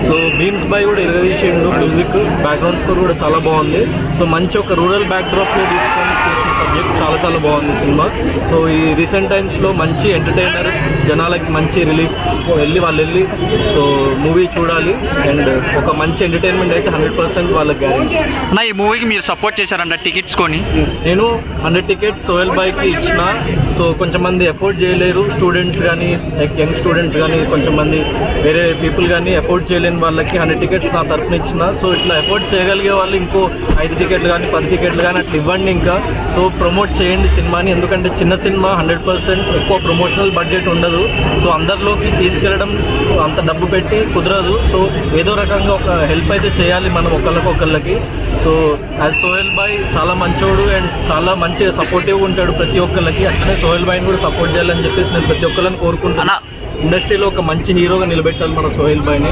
So beams bye కూడా ఎరగదీసిండు, music background score కూడా చాలా బాగుంది. సో మంచి ఒక రూరల్ బ్యాక్డ్రాప్లో తీసుకొని తీసిన సబ్జెక్ట్ చాలా చాలా బాగుంది సినిమా. సో ఈ రీసెంట్ టైమ్స్లో మంచి ఎంటర్టైనర్, జనాలకి మంచి రిలీఫ్, వాళ్ళు వెళ్ళి సో మూవీ చూడాలి. అండ్ ఒక మంచి ఎంటర్టైన్మెంట్ అయితే 100% వాళ్ళకి గ్యారెంటీ. అన్న ఈ మూవీకి మీరు సపోర్ట్ చేశారంట టికెట్స్ కొని? నేను 100 టికెట్స్ సోహెల్ బాయ్కి ఇచ్చిన. సో కొంచెం మంది ఎఫోర్డ్ చేయలేరు, స్టూడెంట్స్ కానీ లైక్ యంగ్ స్టూడెంట్స్ కానీ కొంచెం మంది వేరే పీపుల్ కానీ ఎఫోర్డ్ చేయలేని వాళ్ళకి 100 టికెట్స్ నా తరఫున ఇచ్చిన. సో ఇట్లా ఎఫోర్డ్ చేయగలిగే వాళ్ళు ఇంకో 5 టికెట్లు కానీ 10 టికెట్లు కానీ అట్లా ఇవ్వండి ఇంకా. సో ప్రమోట్ చేయండి సినిమాని, ఎందుకంటే చిన్న సినిమా 100% ఎక్కువ ప్రమోషనల్ బడ్జెట్ ఉండదు. సో అందరిలోకి తీసుకెళ్ళడం అంత డబ్బు పెట్టి కుదరదు. సో ఏదో రకంగా ఒక హెల్ప్ అయితే చేయాలి మనం ఒకళ్ళకి. సో యాజ్ సోహెల్ బాయ్ చాలా మంచోడు అండ్ చాలా మంచిగా సపోర్టివ్గా ఉంటాడు ప్రతి ఒక్కళ్ళకి. అట్లనే సోహెల్ బాయ్ని కూడా సపోర్ట్ చేయాలని చెప్పేసి నేను ప్రతి ఒక్కళ్ళని కోరుకుంటున్నా. ఇండస్ట్రీలో ఒక మంచి హీరోగా నిలబెట్టాలి మన సోహెల్ బాయ్ని.